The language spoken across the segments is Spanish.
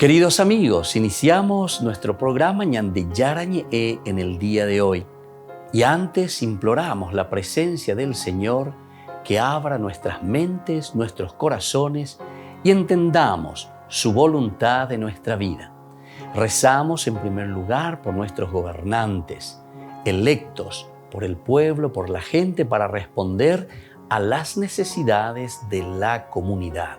Queridos amigos, iniciamos nuestro programa Ñande Yarañe en el día de hoy. Y antes imploramos la presencia del Señor que abra nuestras mentes, nuestros corazones y entendamos su voluntad de nuestra vida. Rezamos en primer lugar por nuestros gobernantes, electos por el pueblo, por la gente, para responder a las necesidades de la comunidad.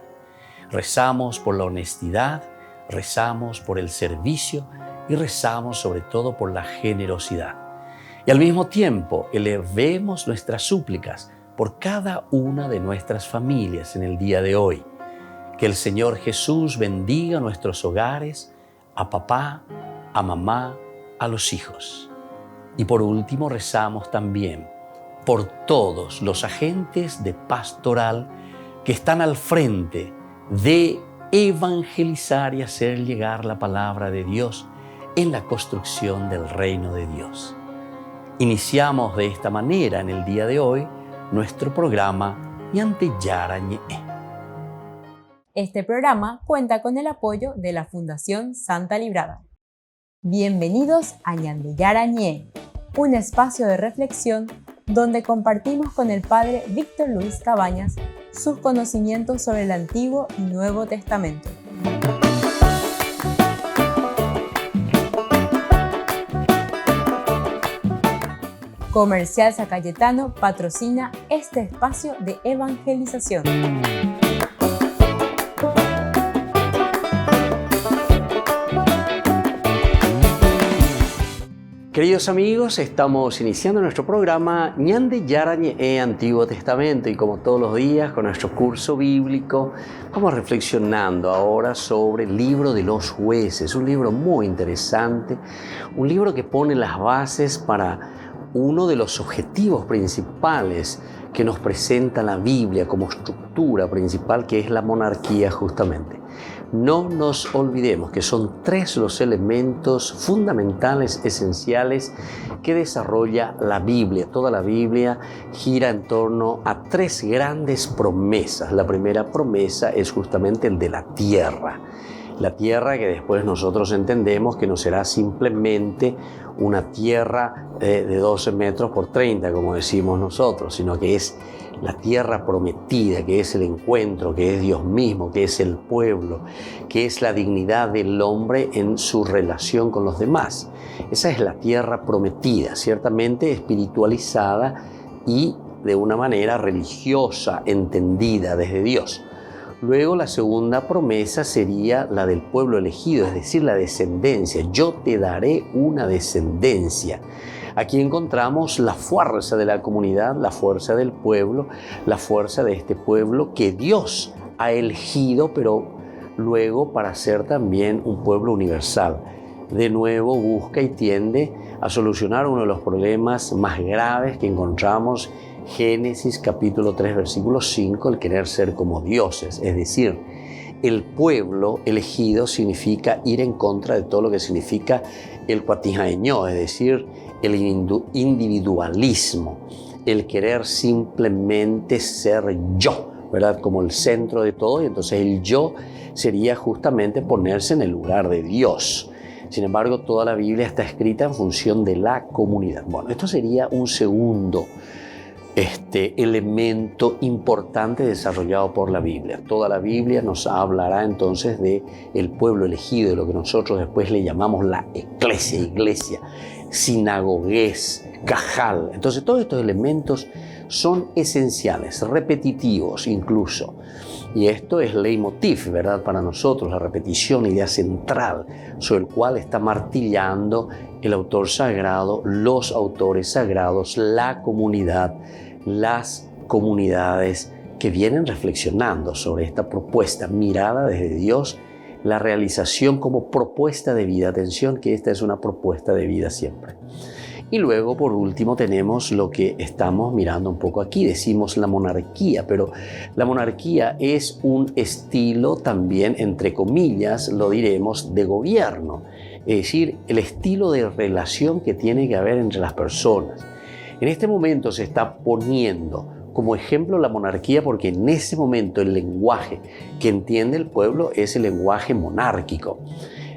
Rezamos por la honestidad, rezamos por el servicio y rezamos sobre todo por la generosidad. Y al mismo tiempo elevemos nuestras súplicas por cada una de nuestras familias en el día de hoy. Que el Señor Jesús bendiga nuestros hogares, a papá, a mamá, a los hijos. Y por último rezamos también por todos los agentes de pastoral que están al frente de evangelizar y hacer llegar la palabra de Dios en la construcción del reino de Dios. Iniciamos de esta manera en el día de hoy nuestro programa Ñande Yarañe. Este programa cuenta con el apoyo de la Fundación Santa Librada. Bienvenidos a Ñande Yarañe, un espacio de reflexión donde compartimos con el Padre Víctor Luis Cabañas sus conocimientos sobre el Antiguo y Nuevo Testamento. Comercial San Cayetano patrocina este espacio de evangelización. Queridos amigos, estamos iniciando nuestro programa Ñande Yarañe Antiguo Testamento y como todos los días con nuestro curso bíblico vamos reflexionando ahora sobre el libro de los jueces, un libro muy interesante, un libro que pone las bases para uno de los objetivos principales que nos presenta la Biblia como estructura principal, que es la monarquía justamente. No nos olvidemos que son tres los elementos fundamentales, esenciales, que desarrolla la Biblia. Toda la Biblia gira en torno a tres grandes promesas. La primera promesa es justamente el de la tierra. La tierra que después nosotros entendemos que no será simplemente una tierra de 12 metros por 30, como decimos nosotros, sino que es la tierra prometida, que es el encuentro, que es Dios mismo, que es el pueblo, que es la dignidad del hombre en su relación con los demás. Esa es la tierra prometida, ciertamente espiritualizada y de una manera religiosa, entendida desde Dios. Luego la segunda promesa sería la del pueblo elegido, es decir, la descendencia. Yo te daré una descendencia. Aquí encontramos la fuerza de la comunidad, la fuerza del pueblo, la fuerza de este pueblo que Dios ha elegido, pero luego para ser también un pueblo universal. De nuevo busca y tiende a solucionar uno de los problemas más graves que encontramos Génesis capítulo 3 versículo 5, el querer ser como dioses, es decir, el pueblo elegido significa ir en contra de todo lo que significa el cuatijaeño, es decir, el individualismo, el querer simplemente ser yo, ¿verdad? Como el centro de todo, y entonces el yo sería justamente ponerse en el lugar de Dios. Sin embargo, toda la Biblia está escrita en función de la comunidad. Bueno, esto sería un segundo elemento importante desarrollado por la Biblia. Toda la Biblia nos hablará entonces de el pueblo elegido, de lo que nosotros después le llamamos la iglesia, sinagogués, cajal. Entonces todos estos elementos son esenciales, repetitivos incluso. Y esto es leitmotiv, ¿verdad? Para nosotros, la repetición, idea central, sobre el cual está martillando el autor sagrado, los autores sagrados, la comunidad, las comunidades que vienen reflexionando sobre esta propuesta, mirada desde Dios, la realización como propuesta de vida. Atención que esta es una propuesta de vida siempre. Y luego, por último, tenemos lo que estamos mirando un poco aquí. Decimos la monarquía, pero la monarquía es un estilo también, entre comillas, lo diremos, de gobierno. Es decir, el estilo de relación que tiene que haber entre las personas. En este momento se está poniendo como ejemplo la monarquía, porque en ese momento el lenguaje que entiende el pueblo es el lenguaje monárquico,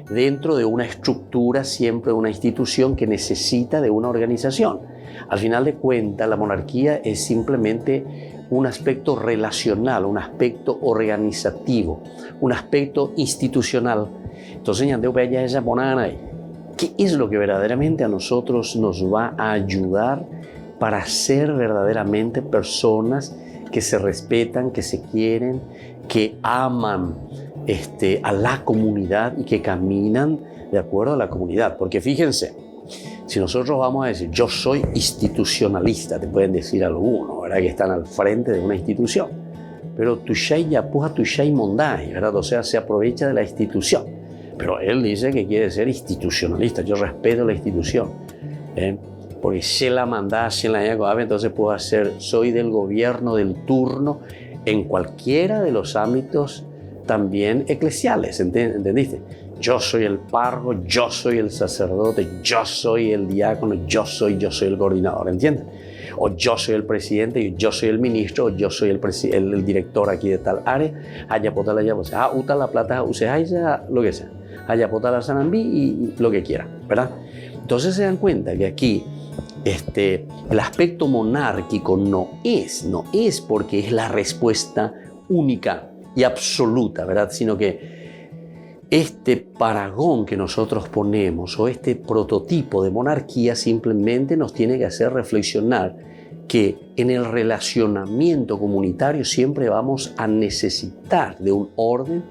dentro de una estructura, siempre de una institución que necesita de una organización. Al final de cuentas, la monarquía es simplemente un aspecto relacional, un aspecto organizativo, un aspecto institucional. Entonces, ¿qué es lo que verdaderamente a nosotros nos va a ayudar para ser verdaderamente personas que se respetan, que se quieren, que aman a la comunidad y que caminan de acuerdo a la comunidad? Porque fíjense, si nosotros vamos a decir, yo soy institucionalista, te pueden decir algunos, ¿verdad?, que están al frente de una institución, pero tushai yapuja tushai mondai, ¿verdad? O sea, se aprovecha de la institución. Pero él dice que quiere ser institucionalista. Yo respeto la institución, porque se la manda, se la haga, entonces puedo hacer, soy del gobierno del turno en cualquiera de los ámbitos también eclesiales, ¿entendiste? Yo soy el párroco, yo soy el sacerdote, yo soy el diácono, yo soy el coordinador, ¿entiendes? O yo soy el presidente, yo soy el ministro, o yo soy el director aquí de tal área, allá por tal, allá por tal, uta la plata, ya lo que sea, allá por tal la sanambí y lo que quiera, ¿verdad? Entonces se dan cuenta que aquí el aspecto monárquico no es porque es la respuesta única y absoluta, ¿verdad? Sino que este paragón que nosotros ponemos o este prototipo de monarquía simplemente nos tiene que hacer reflexionar que en el relacionamiento comunitario siempre vamos a necesitar de un orden,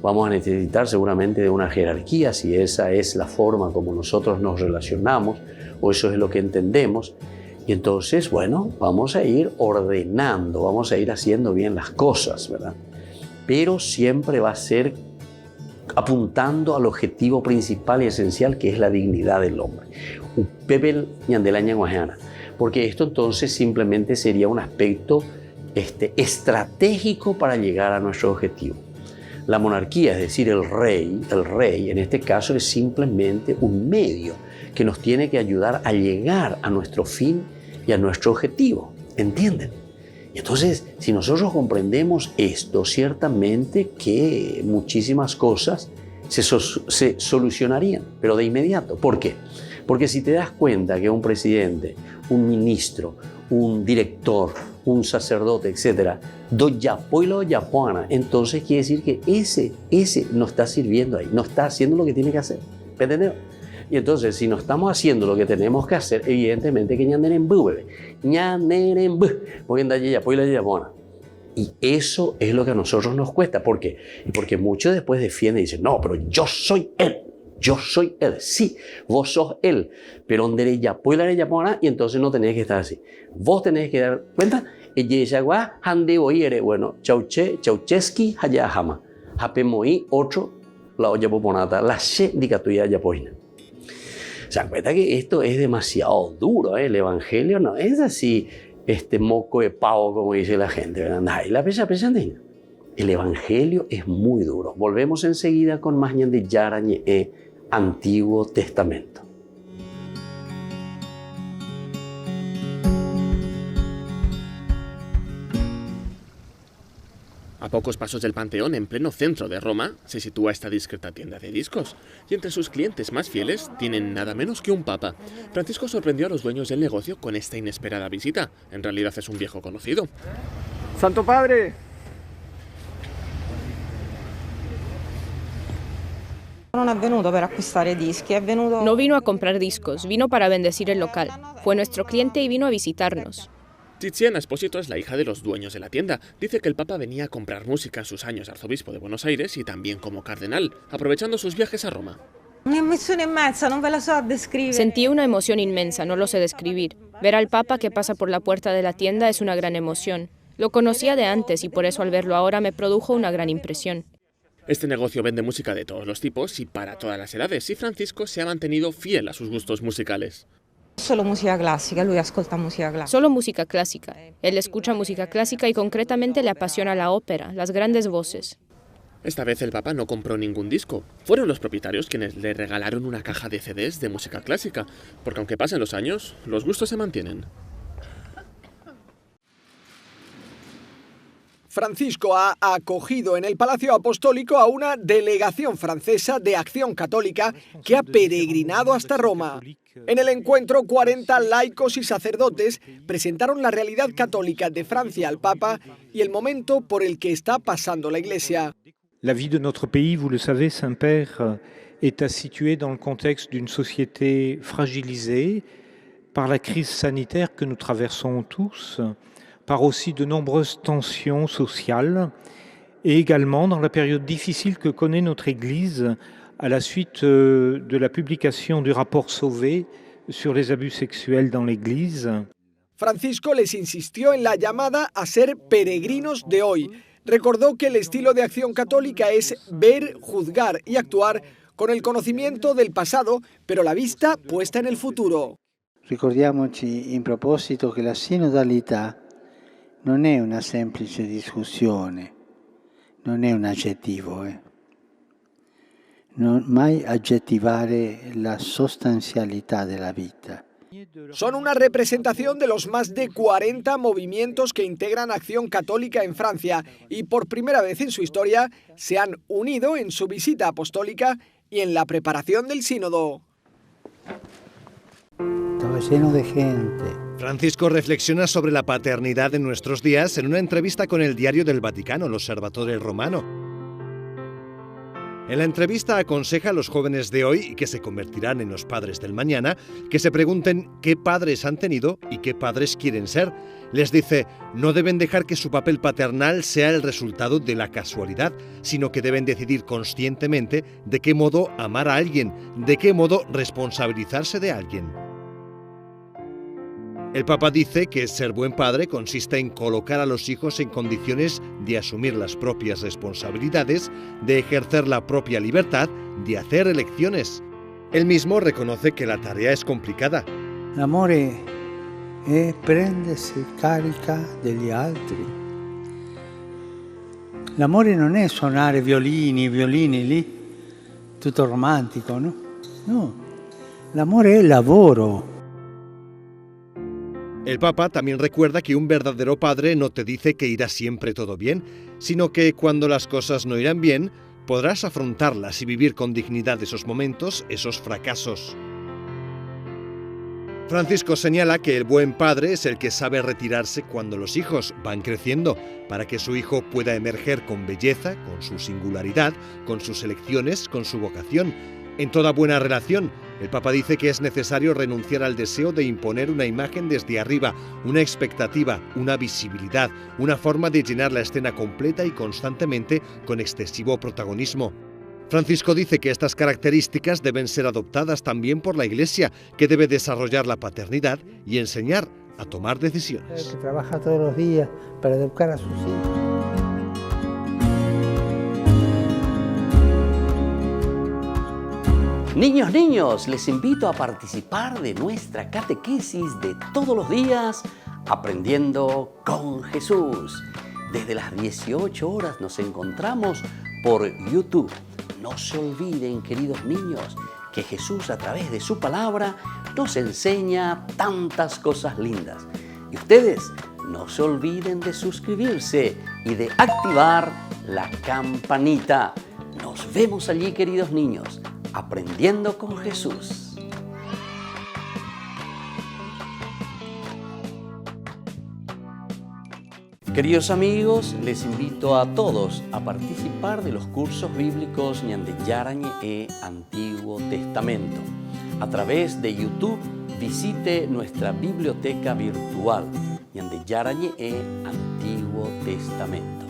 vamos a necesitar seguramente de una jerarquía, si esa es la forma como nosotros nos relacionamos o eso es lo que entendemos. Y entonces, bueno, vamos a ir ordenando, vamos a ir haciendo bien las cosas, ¿verdad? Pero siempre va a ser apuntando al objetivo principal y esencial, que es la dignidad del hombre. Porque esto entonces simplemente sería un aspecto estratégico para llegar a nuestro objetivo. La monarquía, es decir, el rey en este caso es simplemente un medio que nos tiene que ayudar a llegar a nuestro fin y a nuestro objetivo, ¿entienden? Y entonces, si nosotros comprendemos esto, ciertamente que muchísimas cosas se solucionarían, pero de inmediato. ¿Por qué? Porque si te das cuenta que un presidente, un ministro, un director, un sacerdote, etc., entonces quiere decir que ese no está sirviendo ahí, no está haciendo lo que tiene que hacer. ¿Entendés? Y entonces, si no estamos haciendo lo que tenemos que hacer, evidentemente que y eso es lo que a nosotros nos cuesta. ¿Por qué? Porque muchos después defienden y dicen, no, pero yo soy él. Sí, vos sos él. Pero y entonces no tenés que estar así. Vos tenés que dar cuenta. Bueno, Ceausescu hayahama. Hapemoi otro la olla poponata. La she dicatuya yapoina. Se dan cuenta que esto es demasiado duro, ¿eh? El evangelio no es así, moco de pavo, como dice la gente, ¿verdad? El evangelio es muy duro. Volvemos enseguida con más Ñande Yarañe, Antiguo Testamento. A pocos pasos del Panteón, en pleno centro de Roma, se sitúa esta discreta tienda de discos. Y entre sus clientes más fieles tienen nada menos que un papa. Francisco sorprendió a los dueños del negocio con esta inesperada visita. En realidad es un viejo conocido. ¡Santo Padre! No vino a comprar discos, vino para bendecir el local. Fue nuestro cliente y vino a visitarnos. Tiziana Espósito es la hija de los dueños de la tienda. Dice que el Papa venía a comprar música en sus años de arzobispo de Buenos Aires y también como cardenal, aprovechando sus viajes a Roma. Sentí una emoción inmensa, no lo sé describir. Ver al Papa que pasa por la puerta de la tienda es una gran emoción. Lo conocía de antes y por eso al verlo ahora me produjo una gran impresión. Este negocio vende música de todos los tipos y para todas las edades, y Francisco se ha mantenido fiel a sus gustos musicales. Solo música clásica, lui ascolta música clásica. Solo música clásica. Él escucha música clásica y concretamente le apasiona la ópera, las grandes voces. Esta vez el Papa no compró ningún disco. Fueron los propietarios quienes le regalaron una caja de CDs de música clásica, porque aunque pasen los años, los gustos se mantienen. Francisco ha acogido en el Palacio Apostólico a una delegación francesa de Acción Católica que ha peregrinado hasta Roma. En el encuentro, 40 laicos y sacerdotes presentaron la realidad católica de Francia al Papa y el momento por el que está pasando la Iglesia. La vie de notre pays, vous le savez, Saint-Père, est à situer dans le contexte d'une société fragilisée par la crise sanitaire que nous traversons tous, par aussi de nombreuses tensions sociales et également dans la période difficile que connaît notre Église à la suite de la publication du rapport Sauvé sur les abus sexuels dans l'Église. Francisco les insistió en la llamada a ser peregrinos de hoy. Recordó que el estilo de Acción Católica es ver, juzgar y actuar con el conocimiento del pasado, pero la vista puesta en el futuro. Ricordiamoci in proposito che la sinodalità non è una semplice discussione, non è un aggettivo. Non mai aggettivare la sostanzialità della vita. Son una representación de los más de 40 movimientos que integran Acción Católica en Francia y por primera vez en su historia se han unido en su visita apostólica y en la preparación del sínodo. Estaba lleno de gente. Francisco reflexiona sobre la paternidad en nuestros días en una entrevista con el Diario del Vaticano, el Osservatore Romano. En la entrevista aconseja a los jóvenes de hoy, y que se convertirán en los padres del mañana, que se pregunten qué padres han tenido y qué padres quieren ser. Les dice, no deben dejar que su papel paternal sea el resultado de la casualidad, sino que deben decidir conscientemente de qué modo amar a alguien, de qué modo responsabilizarse de alguien. El Papa dice que ser buen padre consiste en colocar a los hijos en condiciones de asumir las propias responsabilidades, de ejercer la propia libertad, de hacer elecciones. Él mismo reconoce que la tarea es complicada. L'amore è prendersi carica degli altri. L'amore non è suonare violini lì, tutto romantico, no? No, l'amore è lavoro. El Papa también recuerda que un verdadero padre no te dice que irá siempre todo bien, sino que cuando las cosas no irán bien, podrás afrontarlas y vivir con dignidad esos momentos, esos fracasos. Francisco señala que el buen padre es el que sabe retirarse cuando los hijos van creciendo, para que su hijo pueda emerger con belleza, con su singularidad, con sus elecciones, con su vocación. En toda buena relación, el Papa dice que es necesario renunciar al deseo de imponer una imagen desde arriba, una expectativa, una visibilidad, una forma de llenar la escena completa y constantemente con excesivo protagonismo. Francisco dice que estas características deben ser adoptadas también por la Iglesia, que debe desarrollar la paternidad y enseñar a tomar decisiones. Que trabaja todos los días para educar a sus hijos. Niños, les invito a participar de nuestra catequesis de todos los días, Aprendiendo con Jesús. Desde las 18 horas nos encontramos por YouTube. No se olviden, queridos niños, que Jesús a través de su palabra nos enseña tantas cosas lindas. Y ustedes no se olviden de suscribirse y de activar la campanita. Nos vemos allí, queridos niños. Aprendiendo con Jesús. Queridos amigos, les invito a todos a participar de los cursos bíblicos Ñande Yarañe e Antiguo Testamento. A través de YouTube, visite nuestra biblioteca virtual Ñande Yarañe e Antiguo Testamento.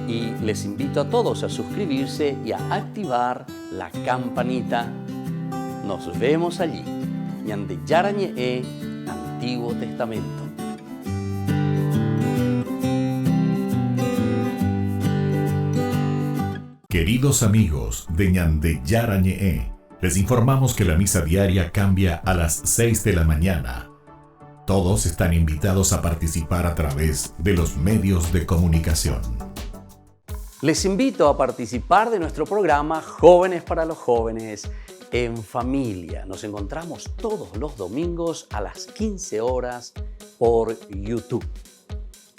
Y les invito a todos a suscribirse y a activar la campanita. Nos vemos allí. Ñande Yarañe e Antiguo Testamento. Queridos amigos de Ñande Yarañe, les informamos que la misa diaria cambia a las 6 de la mañana. Todos están invitados a participar a través de los medios de comunicación. Les invito a participar de nuestro programa Jóvenes para los Jóvenes en Familia. Nos encontramos todos los domingos a las 15 horas por YouTube.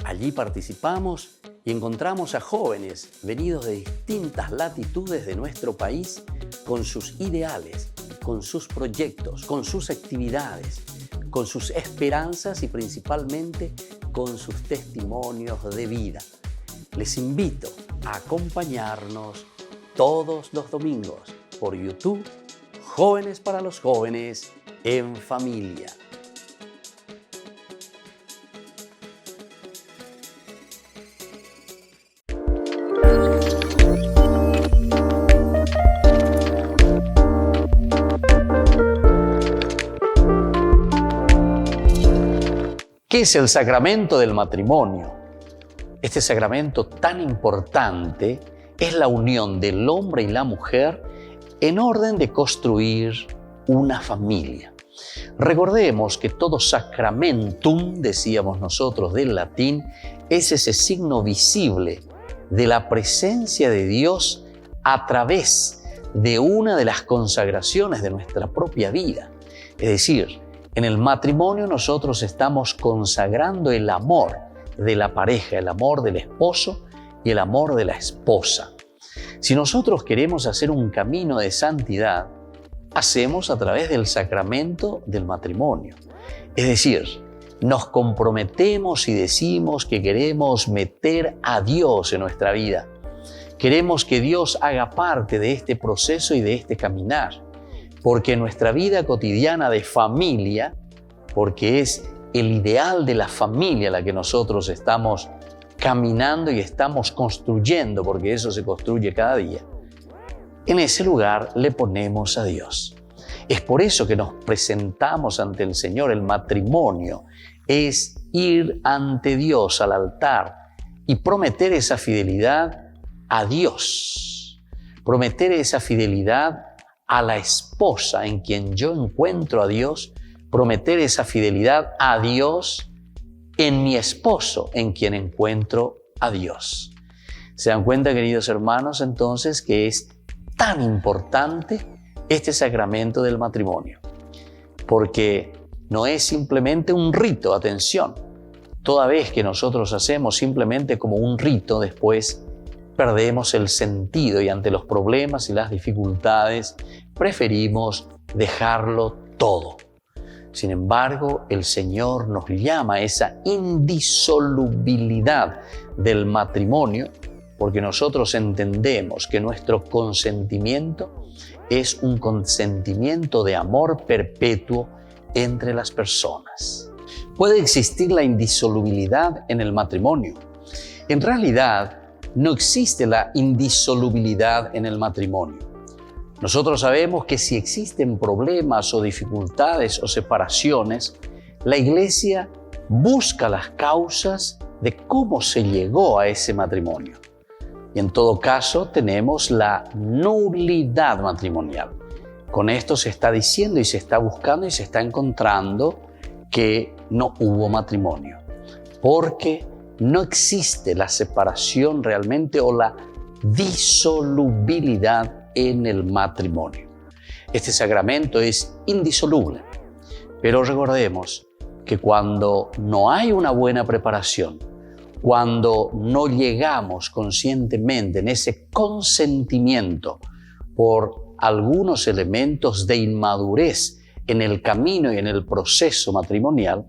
Allí participamos y encontramos a jóvenes venidos de distintas latitudes de nuestro país con sus ideales, con sus proyectos, con sus actividades, con sus esperanzas y principalmente con sus testimonios de vida. Les invito a acompañarnos todos los domingos por YouTube, Jóvenes para los Jóvenes en Familia. ¿Qué es el sacramento del matrimonio? Este sacramento tan importante es la unión del hombre y la mujer en orden de construir una familia. Recordemos que todo sacramentum, decíamos nosotros del latín, es ese signo visible de la presencia de Dios a través de una de las consagraciones de nuestra propia vida. Es decir, en el matrimonio nosotros estamos consagrando el amor de la pareja, el amor del esposo y el amor de la esposa. Si nosotros queremos hacer un camino de santidad, hacemos a través del sacramento del matrimonio. Es decir, nos comprometemos y decimos que queremos meter a Dios en nuestra vida. Queremos que Dios haga parte de este proceso y de este caminar. Porque nuestra vida cotidiana de familia, porque es el ideal de la familia la que nosotros estamos caminando y estamos construyendo, porque eso se construye cada día, en ese lugar le ponemos a Dios. Es por eso que nos presentamos ante el Señor. El matrimonio es ir ante Dios al altar y prometer esa fidelidad a Dios, prometer esa fidelidad a la esposa en quien yo encuentro a Dios, prometer esa fidelidad a Dios en mi esposo en quien encuentro a Dios. ¿Se dan cuenta, queridos hermanos, entonces que es tan importante este sacramento del matrimonio? Porque no es simplemente un rito, atención. Toda vez que nosotros hacemos simplemente como un rito, después perdemos el sentido y ante los problemas y las dificultades preferimos dejarlo todo. Sin embargo, el Señor nos llama a esa indisolubilidad del matrimonio porque nosotros entendemos que nuestro consentimiento es un consentimiento de amor perpetuo entre las personas. ¿Puede existir la indisolubilidad en el matrimonio? En realidad, no existe la indisolubilidad en el matrimonio. Nosotros sabemos que si existen problemas o dificultades o separaciones, la Iglesia busca las causas de cómo se llegó a ese matrimonio. Y en todo caso tenemos la nulidad matrimonial. Con esto se está diciendo y se está buscando y se está encontrando que no hubo matrimonio. Porque no existe la separación realmente o la disolubilidad en el matrimonio. Este sacramento es indisoluble, pero recordemos que cuando no hay una buena preparación, cuando no llegamos conscientemente en ese consentimiento por algunos elementos de inmadurez en el camino y en el proceso matrimonial,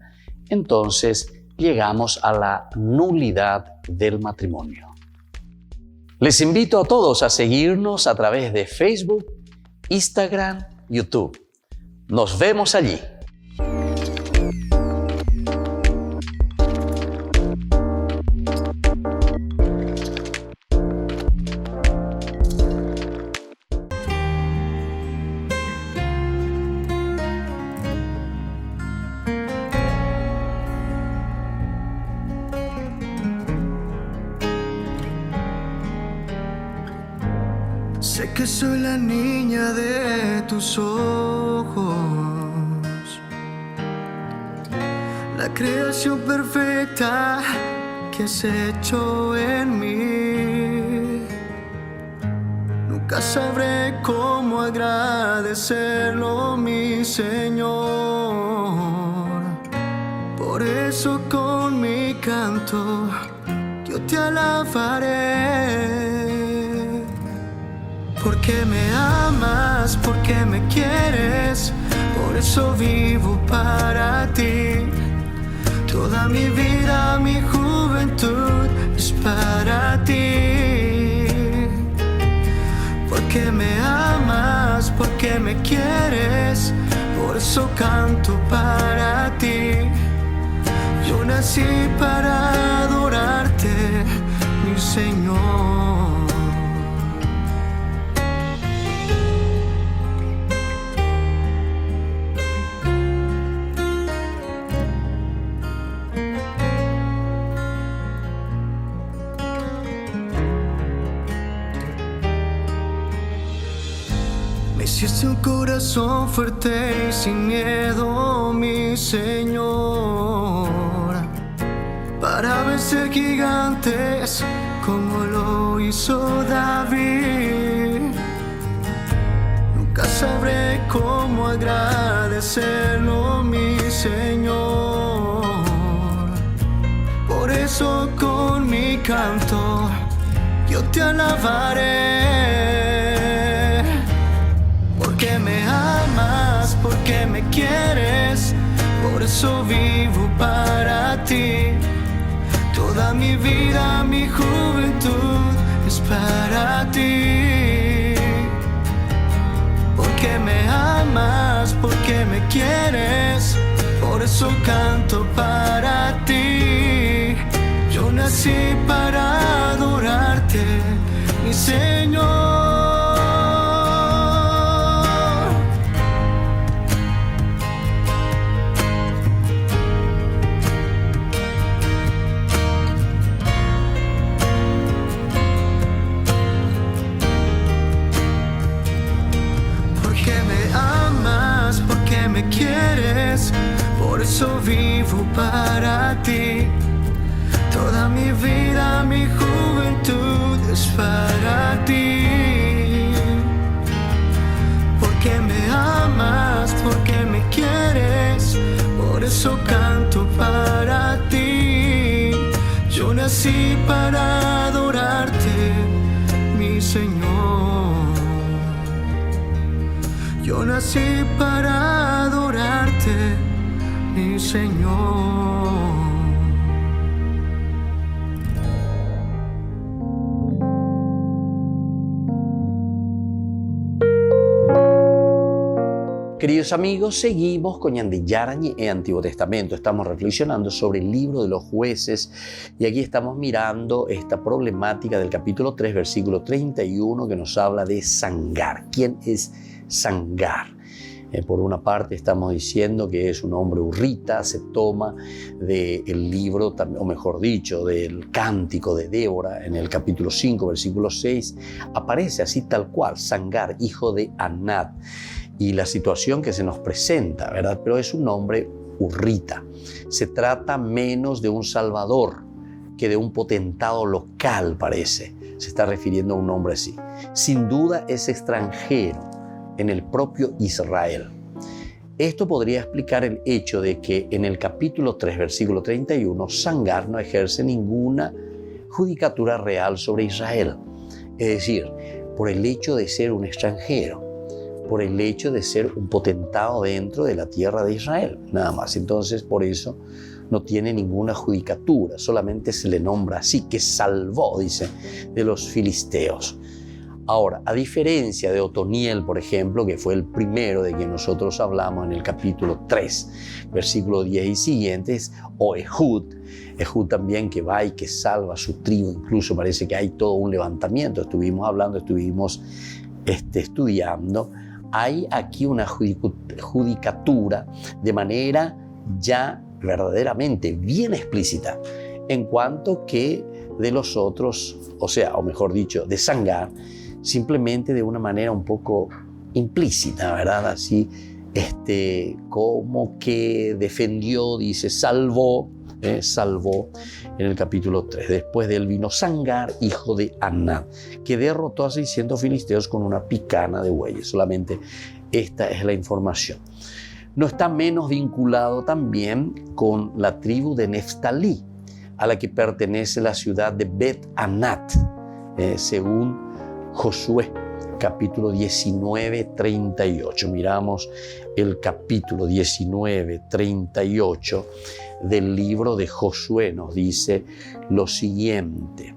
entonces llegamos a la nulidad del matrimonio. Les invito a todos a seguirnos a través de Facebook, Instagram, YouTube. Nos vemos allí. Sé que soy la niña de tus ojos, la creación perfecta que has hecho en mí. Nunca sabré cómo agradecerlo, mi Señor, por Por eso con mi canto yo te alabaré. Porque me amas, porque me quieres, por eso vivo para ti. Toda mi vida, mi juventud es para ti. Porque me amas, porque me quieres, por eso canto para ti. Yo nací para adorarte, mi Señor. Me hiciste un corazón fuerte y sin miedo, mi Señor, para vencer gigantes como lo hizo David. Nunca sabré cómo agradecerlo, mi Señor. Por eso con mi canto yo te alabaré. Porque me amas, porque me quieres, por eso vivo para ti. Toda mi vida, mi juventud es para ti. Porque me amas, porque me quieres, por eso canto para ti. Yo nací para adorarte, mi Señor. Quieres, por eso vivo para ti. Toda mi vida, mi juventud es para ti. Porque me amas, porque me quieres, por eso canto para ti. Yo nací para adorarte, mi Señor. Yo nací para adorarte, mi Señor. Queridos amigos, seguimos con Ñande Yarañe en Antiguo Testamento. Estamos reflexionando sobre el libro de los jueces y aquí estamos mirando esta problemática del capítulo 3, versículo 31, que nos habla de Sangar. ¿Quién es Sangar? Por una parte estamos diciendo que es un hombre hurrita, se toma del libro, o mejor dicho, del cántico de Débora en el capítulo 5, versículo 6, aparece así tal cual, Sangar, hijo de Anat, y la situación que se nos presenta, ¿verdad? Pero es un hombre hurrita. Se trata menos de un salvador que de un potentado local, parece. Se está refiriendo a un hombre así. Sin duda es extranjero en el propio Israel. Esto podría explicar el hecho de que en el capítulo 3, versículo 31, Sangar no ejerce ninguna judicatura real sobre Israel. Es decir, por el hecho de ser un extranjero, por el hecho de ser un potentado dentro de la tierra de Israel, nada más. Entonces, por eso no tiene ninguna judicatura, solamente se le nombra así, que salvó, dice, de los filisteos. Ahora, a diferencia de Otoniel, por ejemplo, que fue el primero de quien nosotros hablamos en el capítulo 3, versículo 10 y siguientes, o Ehud también, que va y que salva a su tribu, incluso parece que hay todo un levantamiento, estuvimos estudiando, hay aquí una judicatura de manera ya verdaderamente bien explícita, en cuanto que de los otros, o mejor dicho, de Sangar, simplemente de una manera un poco implícita, ¿verdad? Así, como que defendió, dice, salvó en el capítulo 3. Después de él vino Sangar, hijo de Anat, que derrotó a 600 filisteos con una picana de bueyes. Solamente esta es la información. no está menos vinculado también con la tribu de Neftalí, a la que pertenece la ciudad de Bet Anat, según Josué, capítulo 19, 38. Miramos el capítulo 19, 38 del libro de Josué. Nos dice lo siguiente.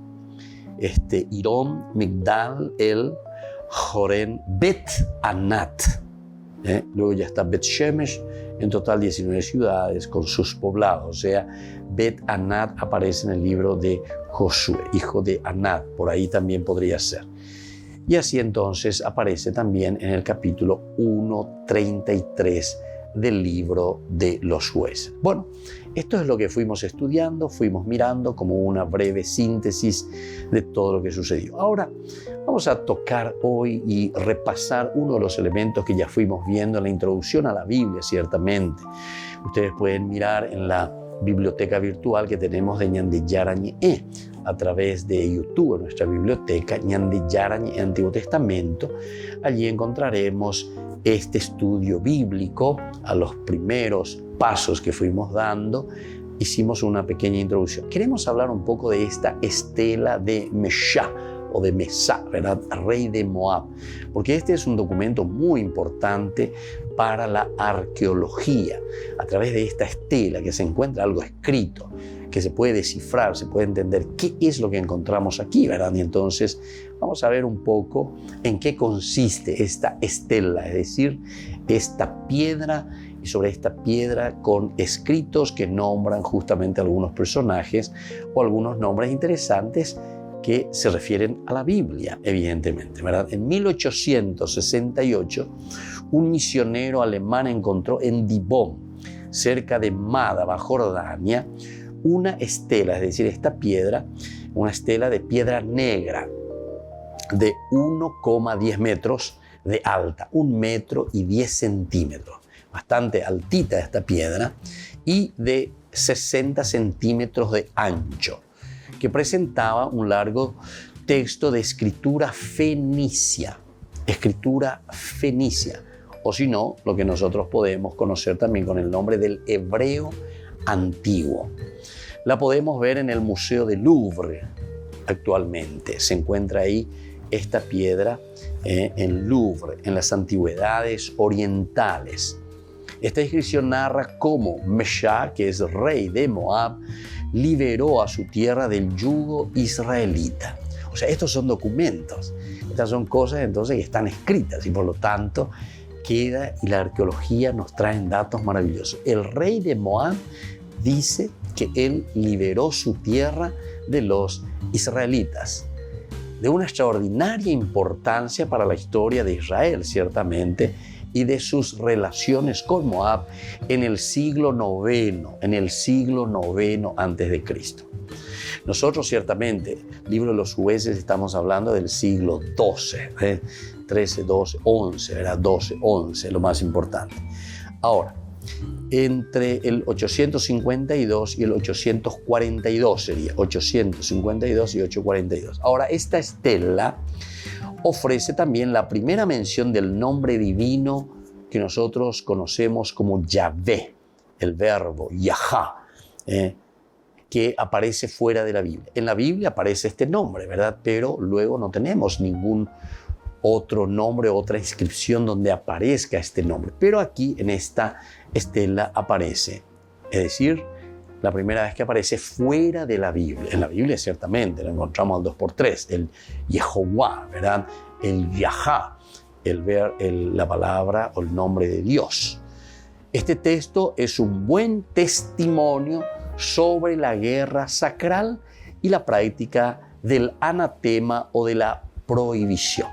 Irón, Migdal, El, Joren, Bet Anat. Luego ya está Bet Shemesh, en total 19 ciudades con sus poblados. O sea, Bet Anat aparece en el libro de Josué, hijo de Anat, por ahí también podría ser. Y así entonces aparece también en el capítulo 1:33 del libro de los jueces. Bueno, esto es lo que fuimos estudiando, fuimos mirando como una breve síntesis de todo lo que sucedió. Ahora vamos a tocar hoy y repasar uno de los elementos que ya fuimos viendo en la introducción a la Biblia, ciertamente. Ustedes pueden mirar en la biblioteca virtual que tenemos de Ñande Yara Ñe a través de YouTube, en nuestra biblioteca Ñande Yara Ñe Antiguo Testamento. Allí encontraremos este estudio bíblico a los primeros pasos que fuimos dando. Hicimos una pequeña introducción. Queremos hablar un poco de esta estela de Mesha o de Mesá, ¿verdad? Rey de Moab, porque este es un documento muy importante para la arqueología. A través de esta estela que se encuentra algo escrito, que se puede descifrar, se puede entender qué es lo que encontramos aquí, ¿verdad? Y entonces vamos a ver un poco en qué consiste esta estela, es decir, esta piedra, y sobre esta piedra con escritos que nombran justamente algunos personajes o algunos nombres interesantes que se refieren a la Biblia, evidentemente, ¿verdad? En 1868, un misionero alemán encontró en Dibón, cerca de Mádaba, Jordania, una estela, es decir, esta piedra, una estela de piedra negra de 1,10 metros de alta, 1,10 metros, bastante altita esta piedra, y de 60 centímetros de ancho, que presentaba un largo texto de escritura fenicia, o si no, lo que nosotros podemos conocer también con el nombre del hebreo antiguo. La podemos ver en el Museo del Louvre actualmente. Se encuentra ahí esta piedra en Louvre, en las antigüedades orientales. Esta inscripción narra cómo Mesha, que es rey de Moab, liberó a su tierra del yugo israelita. O sea, estos son documentos, estas son cosas entonces que están escritas y por lo tanto queda, y la arqueología nos trae datos maravillosos. El rey de Moab dice que él liberó su tierra de los israelitas, de una extraordinaria importancia para la historia de Israel, ciertamente, y de sus relaciones con Moab en el siglo IX antes de Cristo. Nosotros ciertamente, libro de los jueces, estamos hablando del siglo XII, 13, 12, 11, ¿verdad? 12, 11, lo más importante. Ahora, entre el 852 y el 842 sería, 852 y 842. Ahora, esta estela ofrece también la primera mención del nombre divino que nosotros conocemos como Yahvé, el verbo Yahá, que aparece fuera de la Biblia. En la Biblia aparece este nombre, ¿verdad? Pero luego no tenemos ningún otro nombre, otra inscripción donde aparezca este nombre. Pero aquí en esta estela aparece, es decir, la primera vez que aparece fuera de la Biblia. En la Biblia ciertamente lo encontramos al 2x3, el Yehová, ¿verdad? El Yahá, la palabra o el nombre de Dios. Este texto es un buen testimonio sobre la guerra sacral y la práctica del anatema o de la prohibición.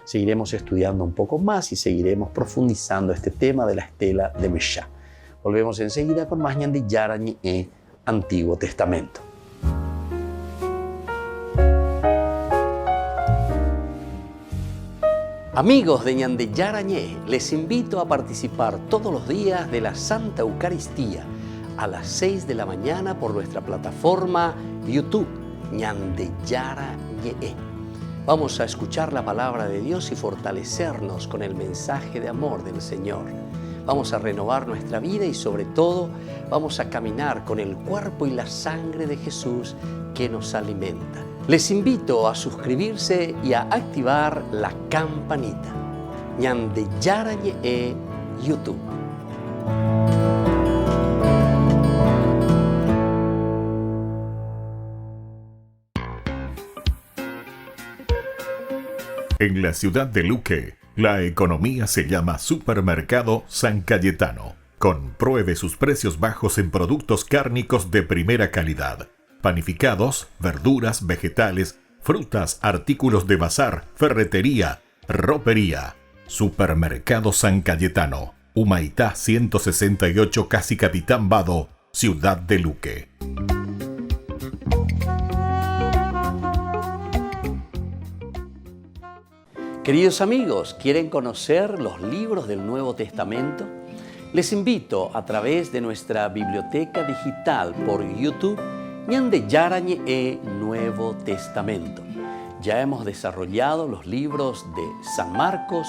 Seguiremos estudiando un poco más y seguiremos profundizando este tema de la estela de Mesha. Volvemos enseguida con más Ñande Yara Ñe Antiguo Testamento. Amigos de Ñande Yara Ñe, les invito a participar todos los días de la Santa Eucaristía a las 6 de la mañana por nuestra plataforma YouTube, Ñande Yara Ñe. Vamos a escuchar la palabra de Dios y fortalecernos con el mensaje de amor del Señor. vamos a renovar nuestra vida y sobre todo vamos a caminar con el cuerpo y la sangre de Jesús que nos alimenta. Les invito a suscribirse y a activar la campanita. Ñande Yarañe YouTube. En la ciudad de Luque, la economía se llama Supermercado San Cayetano. Compruebe sus precios bajos en productos cárnicos de primera calidad. Panificados, verduras, vegetales, frutas, artículos de bazar, ferretería, ropería. Supermercado San Cayetano, Humaitá 168, Casi Capitán Vado, ciudad de Luque. Queridos amigos, ¿quieren conocer los libros del Nuevo Testamento? Les invito a través de nuestra biblioteca digital por YouTube, Ñande Yarañe Nuevo Testamento. Ya hemos desarrollado los libros de San Marcos,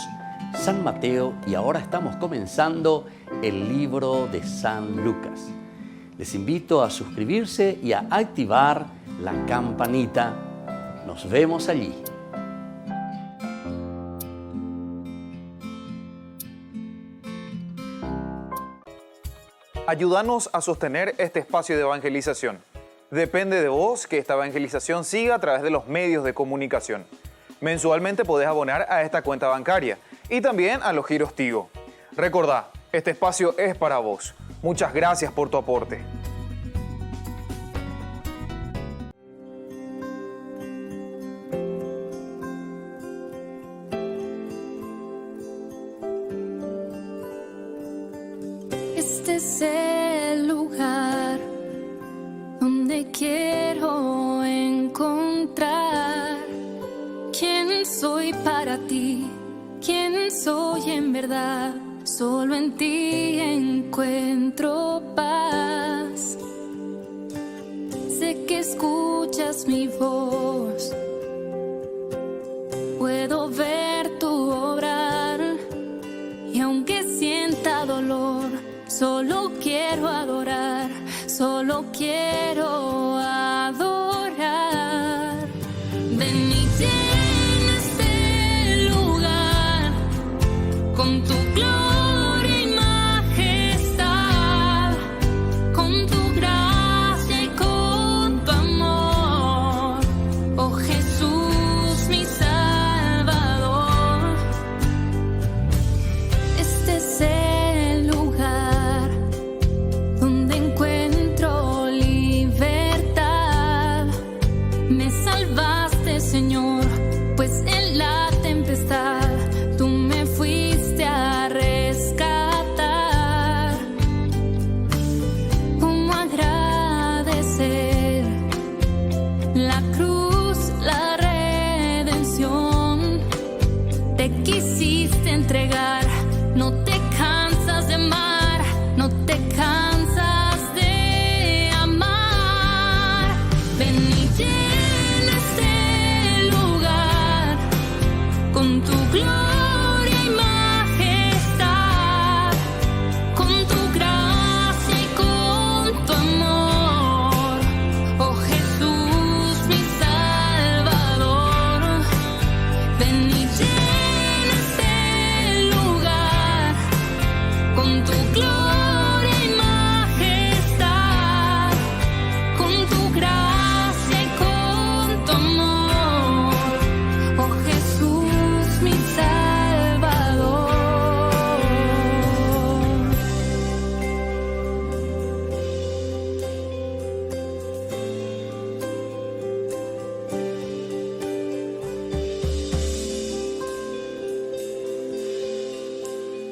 San Mateo y ahora estamos comenzando el libro de San Lucas. Les invito a suscribirse y a activar la campanita. Nos vemos allí. Ayúdanos a sostener este espacio de evangelización. Depende de vos que esta evangelización siga a través de los medios de comunicación. Mensualmente podés abonar a esta cuenta bancaria y también a los giros Tigo. Recordá, este espacio es para vos. Muchas gracias por tu aporte. Este es el lugar donde quiero encontrar quién soy para ti, quién soy en verdad. Solo en ti encuentro paz. Sé que escuchas mi voz, puedo ver tu obrar y aunque sienta dolor, solo quiero adorar, solo quiero adorar. Ven y llena este lugar con tu gloria y majestad, con tu gracia y con tu amor. Oh Jesús, mi Salvador. Este es el lugar donde encuentro libertad. Me salvaste, Señor, pues en la tempestad tú me fuiste a rescatar. ¿Cómo agradecer la cruz, la redención? Te quisiste entregar, no te cansas de amar, no te cansas de amar. Ven y llena este lugar con tu gloria y majestad, con tu gracia y con tu amor. Oh Jesús, mi Salvador. Ven y llena este lugar con tu gloria y majestad, con tu gracia y con tu amor. Oh Jesús, mi Salvador.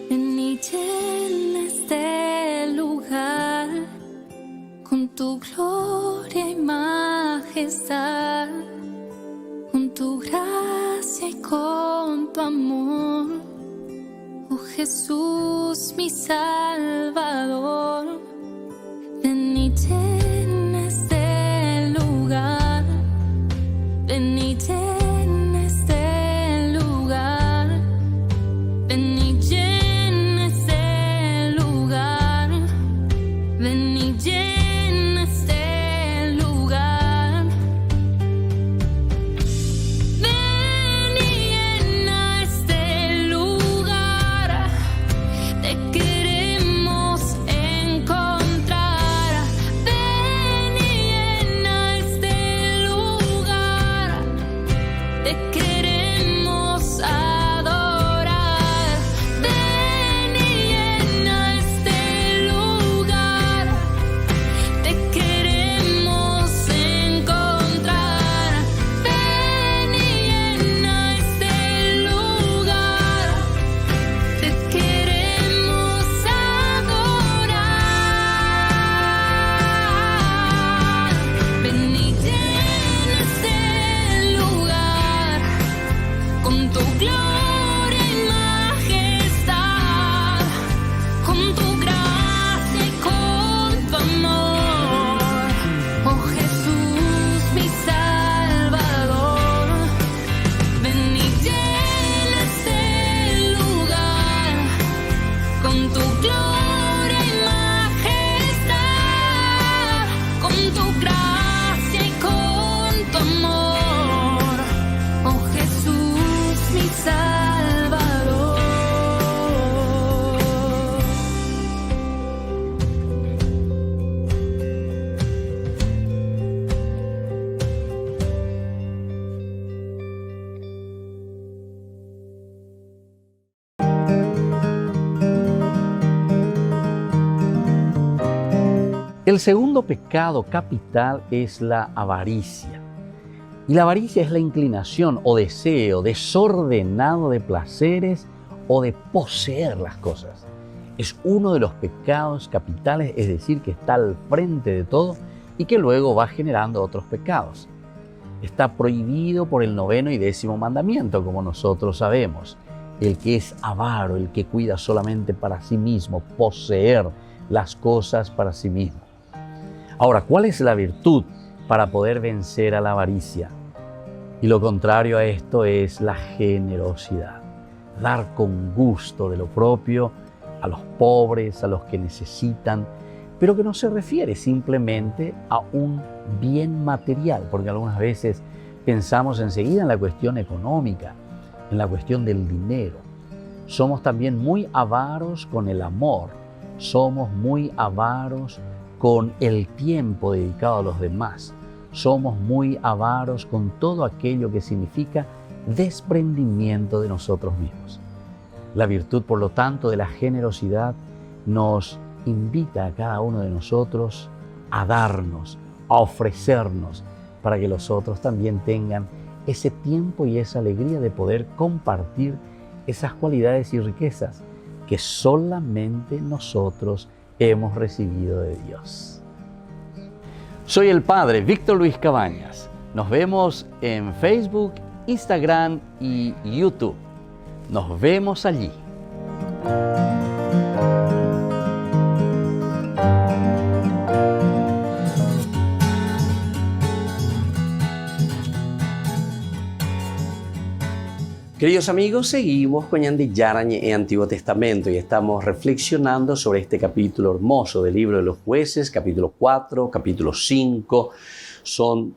Ven y llena este lugar con tu gloria y majestad, con tu gracia y con tu amor. Oh Jesús, mi Salvador. Ven y llena este lugar, ven y llena este lugar, ven y llena este El segundo pecado capital es la avaricia. Y la avaricia es la inclinación o deseo desordenado de placeres o de poseer las cosas. Es uno de los pecados capitales, es decir, que está al frente de todo y que luego va generando otros pecados. Está prohibido por el 9º y 10º mandamiento, como nosotros sabemos. El que es avaro, el que cuida solamente para sí mismo, poseer las cosas para sí mismo. Ahora, ¿cuál es la virtud para poder vencer a la avaricia? Y lo contrario a esto es la generosidad. Dar con gusto de lo propio a los pobres, a los que necesitan, pero que no se refiere simplemente a un bien material, porque algunas veces pensamos enseguida en la cuestión económica, en la cuestión del dinero. Somos también muy avaros con el amor, somos muy avaros con el tiempo dedicado a los demás, somos muy avaros con todo aquello que significa desprendimiento de nosotros mismos. La virtud, por lo tanto, de la generosidad nos invita a cada uno de nosotros a darnos, a ofrecernos, para que los otros también tengan ese tiempo y esa alegría de poder compartir esas cualidades y riquezas que solamente nosotros hemos recibido de Dios. Soy el Padre Víctor Luis Cabañas. Nos vemos en Facebook, Instagram y YouTube. Nos vemos allí. Queridos amigos, seguimos con Ñande Yarañe en Antiguo Testamento y estamos reflexionando sobre este capítulo hermoso del libro de los Jueces, capítulo 4, capítulo 5. Son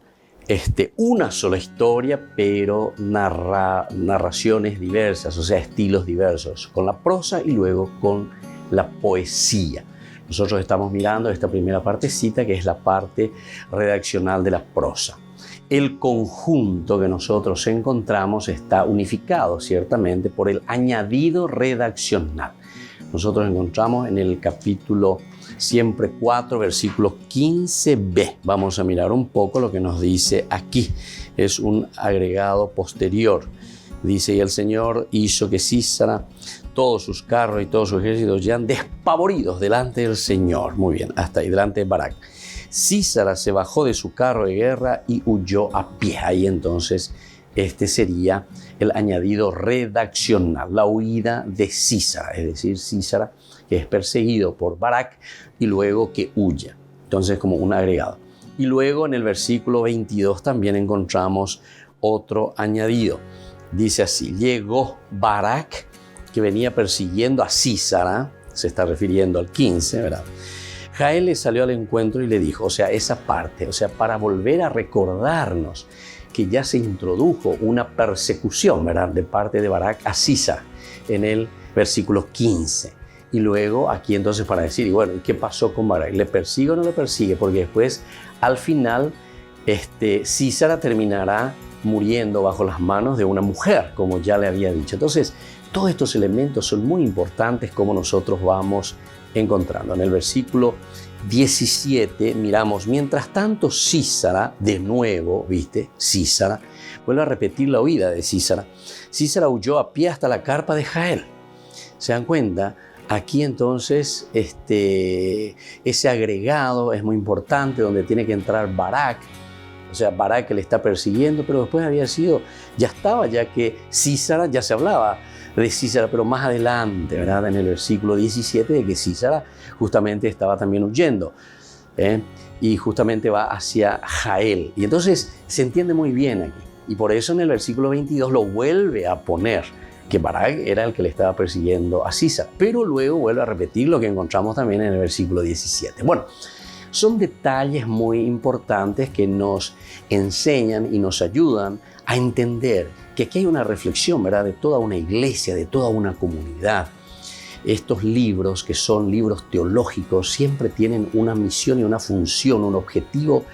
una sola historia, pero narraciones diversas, o sea, estilos diversos, con la prosa y luego con la poesía. Nosotros estamos mirando esta primera partecita, que es la parte redaccional de la prosa. El conjunto que nosotros encontramos está unificado ciertamente por el añadido redaccional. Nosotros encontramos en el capítulo siempre 4, versículo 15b. Vamos a mirar un poco lo que nos dice aquí. Es un agregado posterior. Dice, y el Señor hizo que Sísara, todos sus carros y todos sus ejércitos ya despavoridos delante del Señor. Muy bien, hasta ahí, delante de Barak. Sísara se bajó de su carro de guerra y huyó a pie. Ahí entonces este sería el añadido redaccional, la huida de Sísara, es decir, Sísara que es perseguido por Barak y luego que huya. Entonces como un agregado. Y luego en el versículo 22 también encontramos otro añadido. Dice así, llegó Barak, que venía persiguiendo a Sísara, se está refiriendo al 15, ¿verdad? Jael le salió al encuentro y le dijo, o sea, esa parte, o sea, para volver a recordarnos que ya se introdujo una persecución, ¿verdad?, de parte de Barak a Sísara en el versículo 15. Y luego aquí entonces para decir, y bueno, ¿qué pasó con Barak? ¿Le persigue o no le persigue? Porque después, al final, Sísara terminará muriendo bajo las manos de una mujer, como ya le había dicho. Entonces, todos estos elementos son muy importantes como nosotros vamos encontrando. En el versículo 17 miramos, mientras tanto Sísara, de nuevo, Sísara, vuelve a repetir la huida de Sísara. Sísara huyó a pie hasta la carpa de Jael. ¿Se dan cuenta? Aquí entonces ese agregado es muy importante donde tiene que entrar Barak. O sea, Barak que le está persiguiendo, pero después ya estaba, ya que Sísara, ya se hablaba de Sísara, pero más adelante, ¿verdad? En el versículo 17, de que Sísara justamente estaba también huyendo, y justamente va hacia Jael. Y entonces se entiende muy bien aquí. Y por eso en el versículo 22 lo vuelve a poner, que Barak era el que le estaba persiguiendo a Sísara, pero luego vuelve a repetir lo que encontramos también en el versículo 17. Bueno, son detalles muy importantes que nos enseñan y nos ayudan a entender que aquí hay una reflexión, ¿verdad?, de toda una iglesia, de toda una comunidad. Estos libros, que son libros teológicos, siempre tienen una misión y una función, un objetivo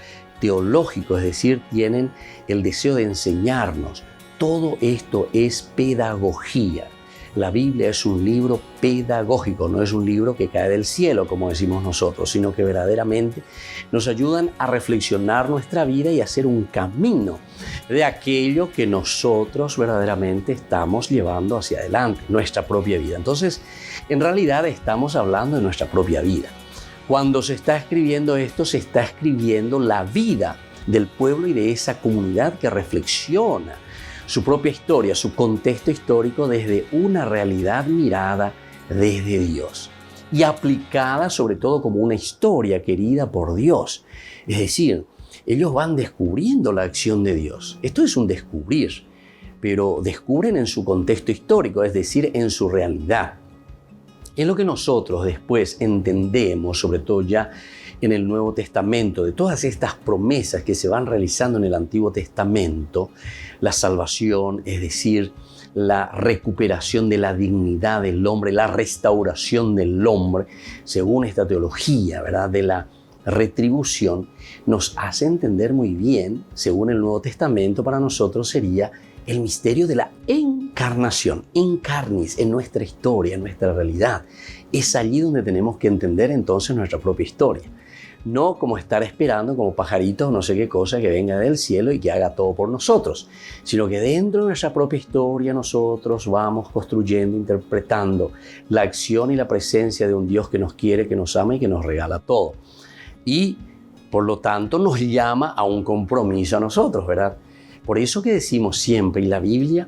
teológico, es decir, tienen el deseo de enseñarnos. Todo esto es pedagogía. La Biblia es un libro pedagógico, no es un libro que cae del cielo, como decimos nosotros, sino que verdaderamente nos ayudan a reflexionar nuestra vida y a hacer un camino de aquello que nosotros verdaderamente estamos llevando hacia adelante, nuestra propia vida. Entonces, en realidad estamos hablando de nuestra propia vida. Cuando se está escribiendo esto, se está escribiendo la vida del pueblo y de esa comunidad que reflexiona su propia historia, su contexto histórico desde una realidad mirada desde Dios y aplicada sobre todo como una historia querida por Dios. Es decir, ellos van descubriendo la acción de Dios. Esto es un descubrir, pero descubren en su contexto histórico, es decir, en su realidad. Es lo que nosotros después entendemos, sobre todo ya en el Nuevo Testamento, de todas estas promesas que se van realizando en el Antiguo Testamento, la salvación, es decir, la recuperación de la dignidad del hombre, la restauración del hombre, según esta teología, ¿verdad?, de la retribución, nos hace entender muy bien, según el Nuevo Testamento, para nosotros sería el misterio de la encarnación, encarnis en nuestra historia, en nuestra realidad. Es allí donde tenemos que entender entonces nuestra propia historia. No como estar esperando como pajaritos no sé qué cosa que venga del cielo y que haga todo por nosotros, sino que dentro de nuestra propia historia nosotros vamos construyendo, interpretando la acción y la presencia de un Dios que nos quiere, que nos ama y que nos regala todo. Y por lo tanto nos llama a un compromiso a nosotros, ¿verdad? Por eso que decimos siempre, y la Biblia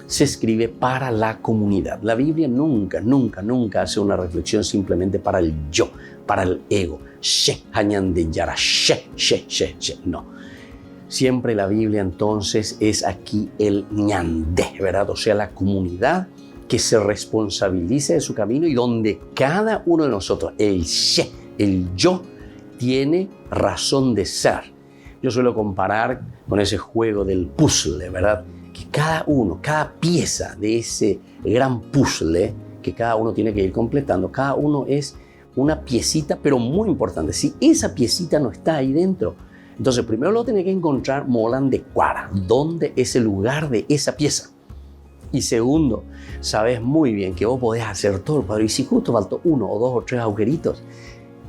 se escribe para la comunidad. La Biblia nunca hace una reflexión simplemente para el yo, para el ego. No. Siempre la Biblia entonces es aquí el ñandé, ¿verdad? O sea, la comunidad que se responsabiliza de su camino y donde cada uno de nosotros, el yo, tiene razón de ser. Yo suelo comparar con ese juego del puzzle, ¿verdad? Que cada pieza de ese gran puzzle que cada uno tiene que ir completando, cada uno es una piecita, pero muy importante. Si esa piecita no está ahí dentro, entonces primero lo tiene que encontrar molan de cuara, dónde es el lugar de esa pieza. Y segundo, sabes muy bien que vos podés hacer todo el cuadro y si justo faltó 1 o 2 o 3 agujeritos,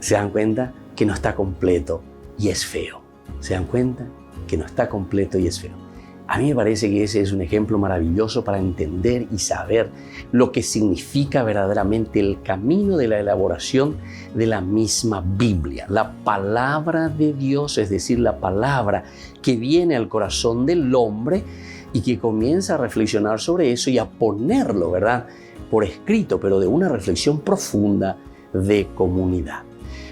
se dan cuenta que no está completo y es feo. Se dan cuenta que no está completo y es feo. A mí me parece que ese es un ejemplo maravilloso para entender y saber lo que significa verdaderamente el camino de la elaboración de la misma Biblia. La palabra de Dios, es decir, la palabra que viene al corazón del hombre y que comienza a reflexionar sobre eso y a ponerlo, ¿verdad?, por escrito, pero de una reflexión profunda de comunidad.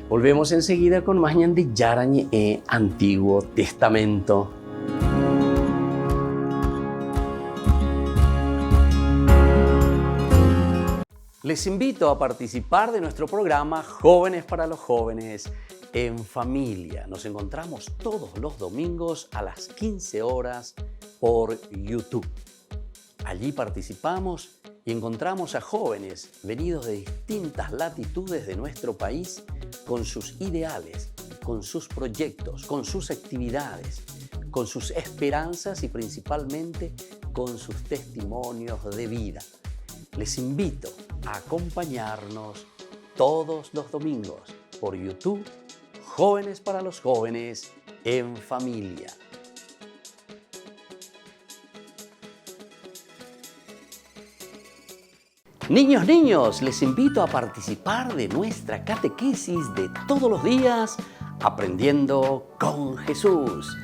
Volvemos enseguida con más ñande yarañe e Antiguo Testamento. Les invito a participar de nuestro programa Jóvenes para los Jóvenes en Familia. Nos encontramos todos los domingos a las 15 horas por YouTube. Allí participamos y encontramos a jóvenes venidos de distintas latitudes de nuestro país con sus ideales, con sus proyectos, con sus actividades, con sus esperanzas y principalmente con sus testimonios de vida. Les invito a acompañarnos todos los domingos por YouTube, Jóvenes para los Jóvenes en Familia. Niños, les invito a participar de nuestra catequesis de todos los días, Aprendiendo con Jesús.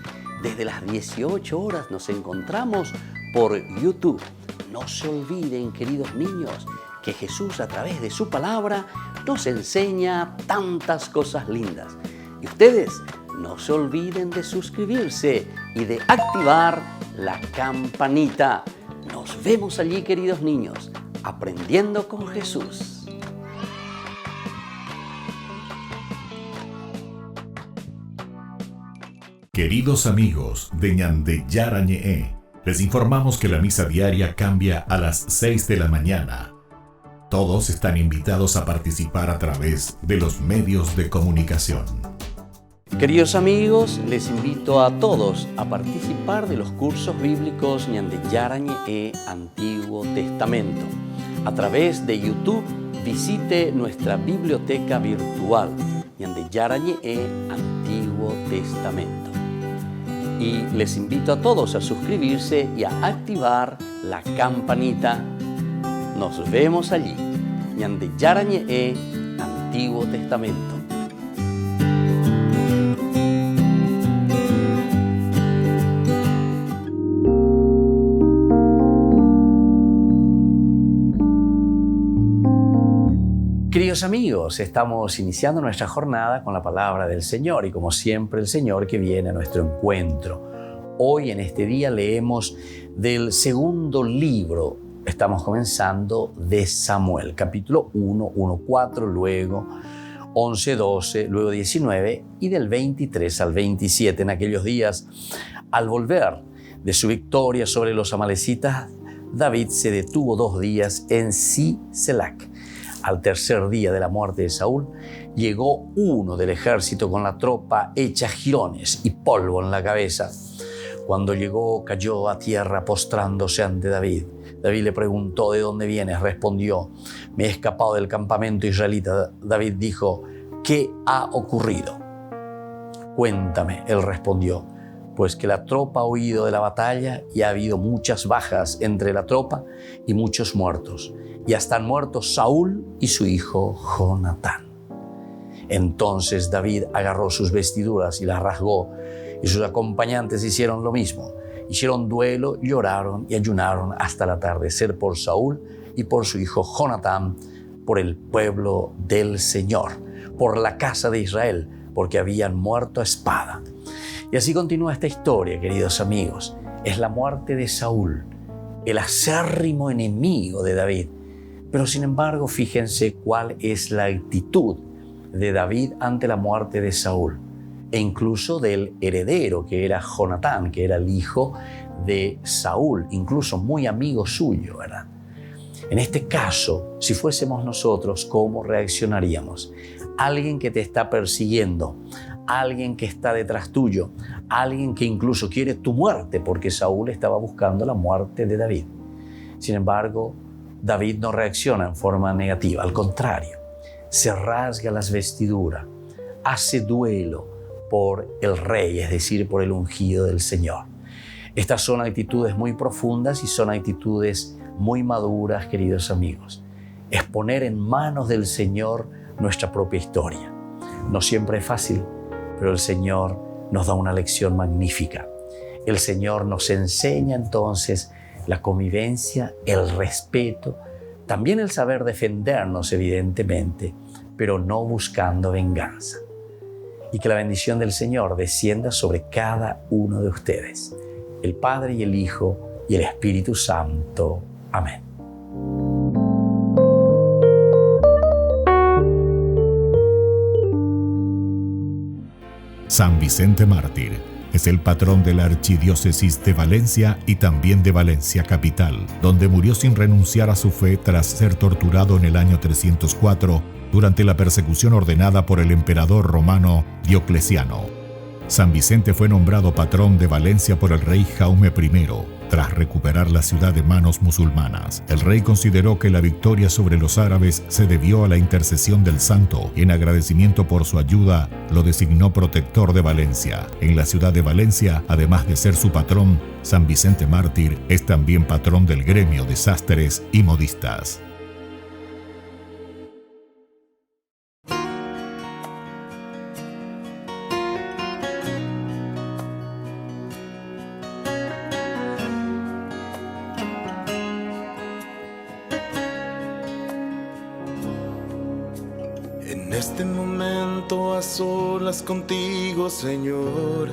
Desde las 18 horas nos encontramos por YouTube. No se olviden, queridos niños, que Jesús a través de su palabra nos enseña tantas cosas lindas. Y ustedes no se olviden de suscribirse y de activar la campanita. Nos vemos allí, queridos niños, Aprendiendo con Jesús. Queridos amigos de ñande yarañe, les informamos que la misa diaria cambia a las 6 de la mañana. Todos están invitados a participar a través de los medios de comunicación. Queridos amigos, les invito a todos a participar de los cursos bíblicos ñande yarañe e Antiguo Testamento. A través de YouTube, visite nuestra biblioteca virtual, Ñande Yarañe Antiguo Testamento. Y les invito a todos a suscribirse y a activar la campanita. Nos vemos allí, Ñande Yarañe Antiguo Testamento. Queridos amigos, estamos iniciando nuestra jornada con la palabra del Señor y como siempre el Señor que viene a nuestro encuentro. Hoy en este día leemos del segundo libro, estamos comenzando de Samuel, capítulo 1, 1-4, luego 11-12, luego 19 y del 23 al 27. En aquellos días, al volver de su victoria sobre los amalecitas, David se detuvo 2 días en Siselac. Al tercer día de la muerte de Saúl, llegó uno del ejército con la tropa hecha jirones y polvo en la cabeza. Cuando llegó, cayó a tierra postrándose ante David. David le preguntó: ¿de dónde vienes? Respondió: me he escapado del campamento israelita. David dijo: ¿qué ha ocurrido? Cuéntame, él respondió: pues que la tropa ha huido de la batalla y ha habido muchas bajas entre la tropa y muchos muertos. Ya están muertos Saúl y su hijo Jonatán. Entonces David agarró sus vestiduras y las rasgó, y sus acompañantes hicieron lo mismo. Hicieron duelo, lloraron y ayunaron hasta el atardecer por Saúl y por su hijo Jonatán, por el pueblo del Señor, por la casa de Israel, porque habían muerto a espada. Y así continúa esta historia, queridos amigos. Es la muerte de Saúl, el acérrimo enemigo de David. Pero sin embargo, fíjense cuál es la actitud de David ante la muerte de Saúl e incluso del heredero que era Jonatán, que era el hijo de Saúl, incluso muy amigo suyo, ¿verdad? En este caso, si fuésemos nosotros, ¿cómo reaccionaríamos? Alguien que te está persiguiendo, alguien que está detrás tuyo, alguien que incluso quiere tu muerte, porque Saúl estaba buscando la muerte de David. Sin embargo, David no reacciona en forma negativa, al contrario, se rasga las vestiduras, hace duelo por el rey, es decir, por el ungido del Señor. Estas son actitudes muy profundas y son actitudes muy maduras, queridos amigos. Es poner en manos del Señor nuestra propia historia. No siempre es fácil, pero el Señor nos da una lección magnífica. El Señor nos enseña entonces la convivencia, el respeto, también el saber defendernos evidentemente, pero no buscando venganza. Y que la bendición del Señor descienda sobre cada uno de ustedes, el Padre y el Hijo y el Espíritu Santo. Amén. San Vicente Mártir es el patrón de la Archidiócesis de Valencia y también de Valencia Capital, donde murió sin renunciar a su fe tras ser torturado en el año 304 durante la persecución ordenada por el emperador romano Diocleciano. San Vicente fue nombrado patrón de Valencia por el rey Jaume I, tras recuperar la ciudad de manos musulmanas. El rey consideró que la victoria sobre los árabes se debió a la intercesión del santo y en agradecimiento por su ayuda lo designó protector de Valencia. En la ciudad de Valencia, además de ser su patrón, San Vicente Mártir es también patrón del gremio de sastres y modistas. En este momento a solas contigo, Señor,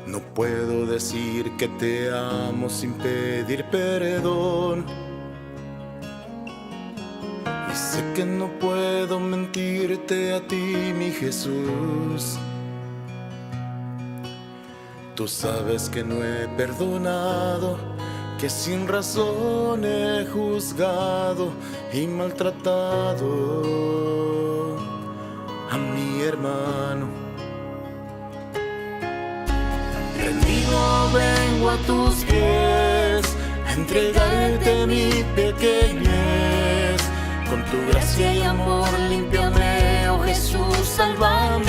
no puedo decir que te amo sin pedir perdón. Y sé que no puedo mentirte a ti, mi Jesús. Tú sabes que no he perdonado, que sin razón he juzgado y maltratado a mi hermano. Rendido vengo a tus pies, a entregarte mi pequeñez. Con tu gracia y amor límpiame, oh Jesús, sálvame.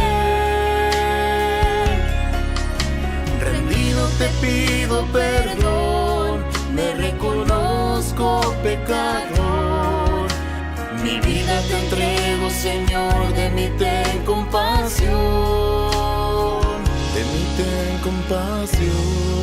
Rendido te pido perdón, me reconozco pecador. Mi vida te entrego, Señor, de mí ten compasión, de mí ten compasión.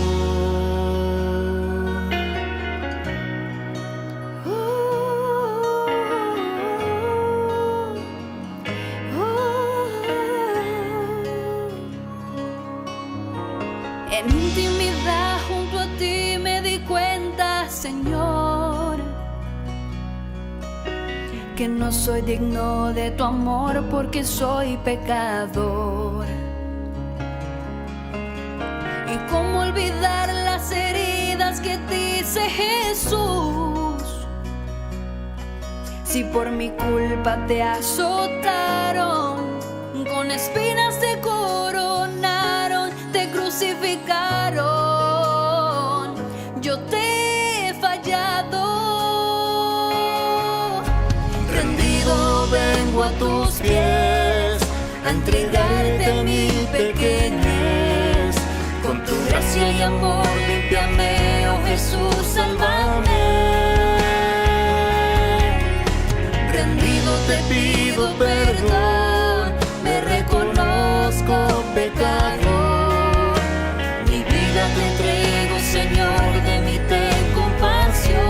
En intimidad junto a ti me di cuenta, Señor, que no soy digno de tu amor porque soy pecador. Y cómo olvidar las heridas que te hice, Jesús, si por mi culpa te azotaron, con espinas te coronaron, te crucificaron. Yo te he fallado. Rendido vengo a tus pies, a entregarte mi pequeñez. Con tu gracia y amor límpiame, oh Jesús, sálvame. Rendido te pido perdón, me reconozco pecador. Mi vida te entrego, Señor, de mí ten compasión.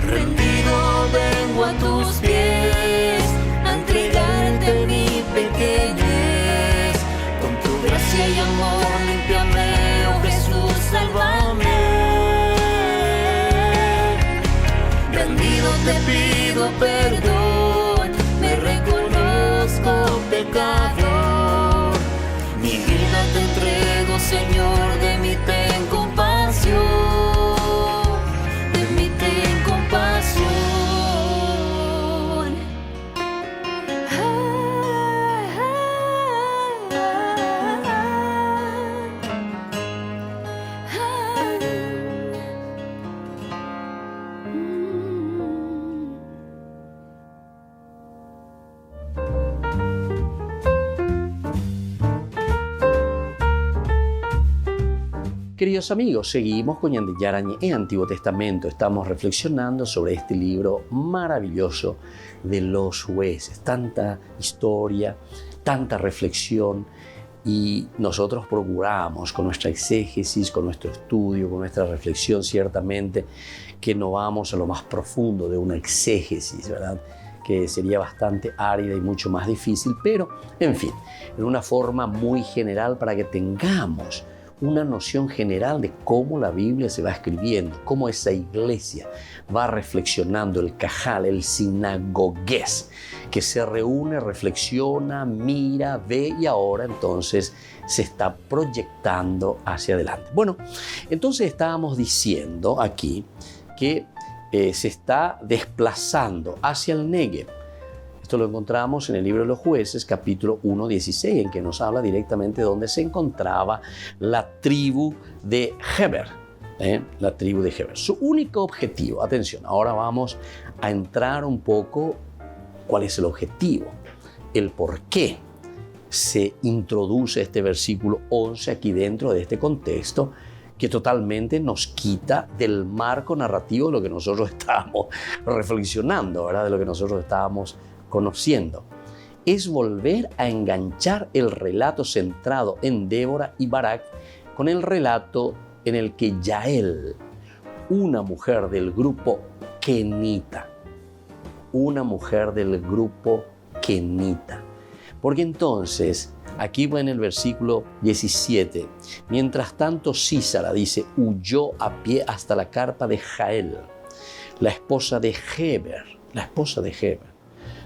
Rendido vengo a tus pies, a entregarte mi pequeñez. Con tu gracia y amor límpiame, oh Jesús, sálvame. Rendido te pido perdón, me reconozco pecador. Mi vida te entrego, Señor, de mí ten compasión, de mí ten compasión. Queridos amigos, seguimos con Ñande Yarañe en Antiguo Testamento. Estamos reflexionando sobre este libro maravilloso de los jueces. Tanta historia, tanta reflexión, y nosotros procuramos con nuestra exégesis, con nuestro estudio, con nuestra reflexión, ciertamente que no vamos a lo más profundo de una exégesis, ¿verdad?, que sería bastante árida y mucho más difícil, pero en fin, en una forma muy general para que tengamos una noción general de cómo la Biblia se va escribiendo, cómo esa iglesia va reflexionando, el cajal, el sinagogués, que se reúne, reflexiona, mira, ve y ahora entonces se está proyectando hacia adelante. Bueno, entonces estábamos diciendo aquí que se está desplazando hacia el Negev. Esto lo encontramos en el libro de los Jueces, capítulo 1:16, en que nos habla directamente de dónde se encontraba la tribu de Heber. La tribu de Heber. Su único objetivo, atención, ahora vamos a entrar un poco cuál es el objetivo, el por qué se introduce este versículo 11 aquí dentro de este contexto, que totalmente nos quita del marco narrativo de lo que nosotros estábamos reflexionando, ¿verdad?, de lo que nosotros estábamos conociendo. Es volver a enganchar el relato centrado en Débora y Barak con el relato en el que Yael, una mujer del grupo kenita, porque entonces aquí en el versículo 17, mientras tanto Sísara, dice, huyó a pie hasta la carpa de Jael, la esposa de Heber.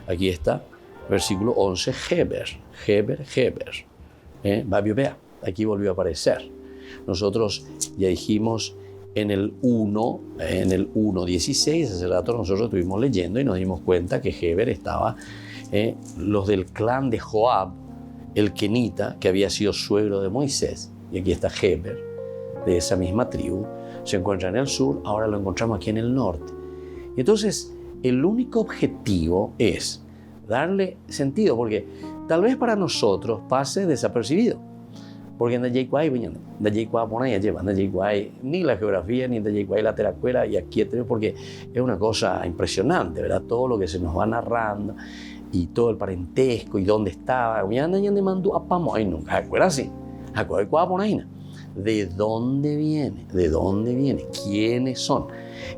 Aquí está, versículo 11, Heber. Vea, aquí volvió a aparecer. Nosotros ya dijimos en el 1:16, hace rato nosotros estuvimos leyendo y nos dimos cuenta que Heber estaba, los del clan de Joab, el kenita, que había sido suegro de Moisés, y aquí está Heber, de esa misma tribu se encuentra en el sur, ahora lo encontramos aquí en el norte. Y entonces, el único objetivo es darle sentido, porque tal vez para nosotros pase desapercibido. Porque en Dayequay, ni la geografía, ni en Dayequay la teracuela, y aquí tenemos, porque es una cosa impresionante, ¿verdad? Todo lo que se nos va narrando, y todo el parentesco, y dónde estaba. ¿De dónde viene? ¿De dónde viene? ¿Quiénes son?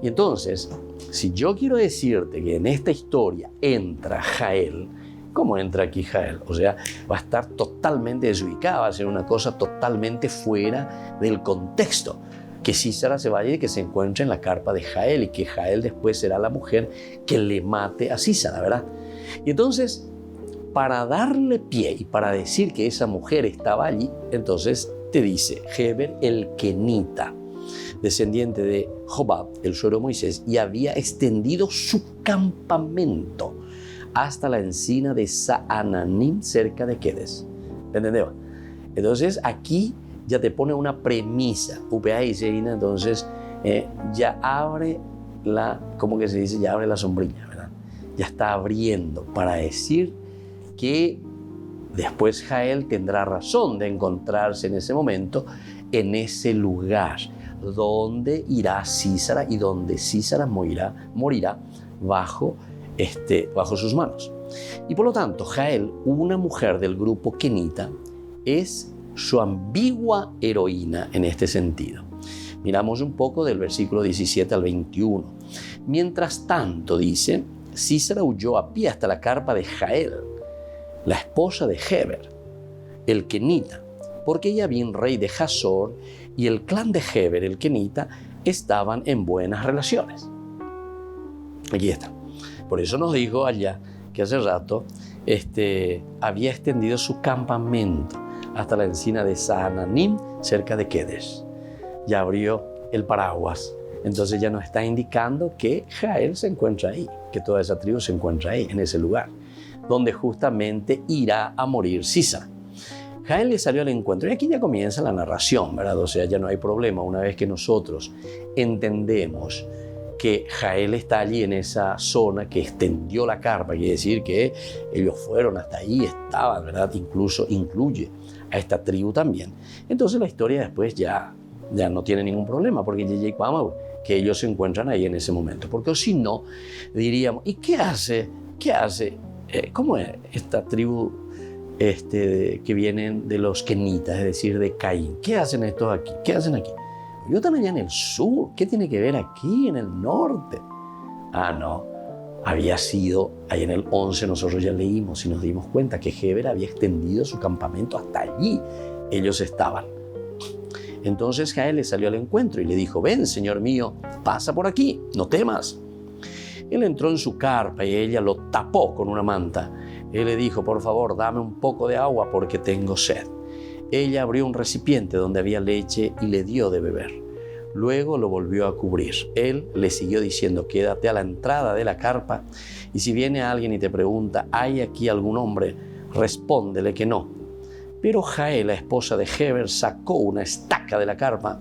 Y entonces, si yo quiero decirte que en esta historia entra Jael, ¿cómo entra aquí Jael? O sea, va a estar totalmente desubicada, va a ser una cosa totalmente fuera del contexto. Que Sísara se vaya y que se encuentre en la carpa de Jael, y que Jael después será la mujer que le mate a Sísara, ¿verdad? Y entonces, para darle pie y para decir que esa mujer estaba allí, entonces te dice Heber el Kenita, descendiente de Jobab, el suegro de Moisés, y había extendido su campamento hasta la encina de Saananim, cerca de Kedes. ¿Entendés? Entonces aquí ya te pone una premisa. Entonces ya abre la, ¿cómo que se dice? Ya abre la sombrilla, ¿verdad? Ya está abriendo para decir que después Jael tendrá razón de encontrarse en ese momento, en ese lugar donde irá Sísara y donde Sísara morirá bajo sus manos. Y por lo tanto, Jael, una mujer del grupo kenita, es su ambigua heroína en este sentido. Miramos un poco del versículo 17 al 21. Mientras tanto, dice, Sísara huyó a pie hasta la carpa de Jael, la esposa de Heber, el kenita, porque Yabín, rey de Hazor, y el clan de Heber, el kenita, estaban en buenas relaciones. Aquí está. Por eso nos dijo allá que hace rato había extendido su campamento hasta la encina de Saananim, cerca de Kedes. Ya abrió el paraguas. Entonces ya nos está indicando que Jael se encuentra ahí, que toda esa tribu se encuentra ahí, en ese lugar, donde justamente irá a morir Sísara. Jael le salió al encuentro, y aquí ya comienza la narración, ¿verdad? O sea, ya no hay problema. Una vez que nosotros entendemos que Jael está allí en esa zona, que extendió la carpa, quiere decir que ellos fueron hasta ahí, estaban, ¿verdad? Incluso incluye a esta tribu también. Entonces la historia después ya no tiene ningún problema, porque que ellos se encuentran ahí en ese momento. Porque si no, diríamos, ¿y qué hace? ¿Cómo es esta tribu que vienen de los kenitas, es decir, de Caín? ¿Qué hacen estos aquí? ¿Qué hacen aquí? Ellos están allá en el sur. ¿Qué tiene que ver aquí en el norte? No. Había sido, ahí en el 11 nosotros ya leímos y nos dimos cuenta que Heber había extendido su campamento hasta allí. Ellos estaban. Entonces Jael le salió al encuentro y le dijo, ven, señor mío, pasa por aquí, no temas. Él entró en su carpa y ella lo tapó con una manta. Él le dijo, por favor, dame un poco de agua porque tengo sed. Ella abrió un recipiente donde había leche y le dio de beber. Luego lo volvió a cubrir. Él le siguió diciendo, quédate a la entrada de la carpa y si viene alguien y te pregunta, ¿hay aquí algún hombre? Respóndele que no. Pero Jael, la esposa de Heber, sacó una estaca de la carpa,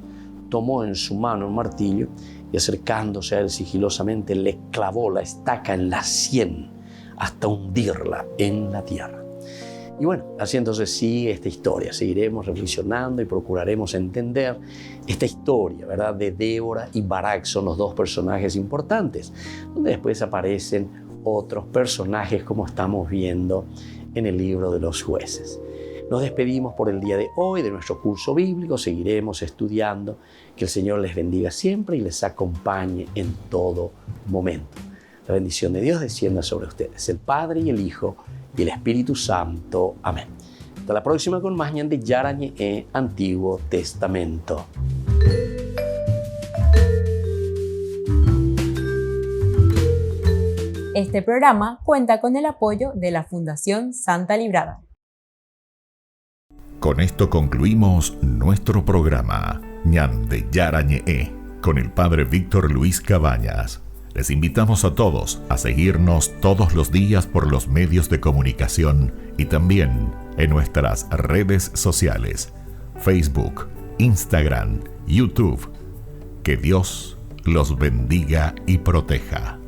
tomó en su mano un martillo y acercándose a él sigilosamente le clavó la estaca en la sien hasta hundirla en la tierra. Y bueno, así entonces sigue esta historia. Seguiremos reflexionando y procuraremos entender esta historia, ¿verdad? De Débora y Barak son los dos personajes importantes, donde después aparecen otros personajes como estamos viendo en el libro de los jueces. Nos despedimos por el día de hoy de nuestro curso bíblico. Seguiremos estudiando. Que el Señor les bendiga siempre y les acompañe en todo momento. La bendición de Dios descienda sobre ustedes, el Padre y el Hijo y el Espíritu Santo. Amén. Hasta la próxima con más Ñande Yarañe Antiguo Testamento. Este programa cuenta con el apoyo de la Fundación Santa Librada. Con esto concluimos nuestro programa Ñande Yarañe con el Padre Víctor Luis Cabañas. Les invitamos a todos a seguirnos todos los días por los medios de comunicación y también en nuestras redes sociales, Facebook, Instagram YouTube. Que Dios los bendiga y proteja.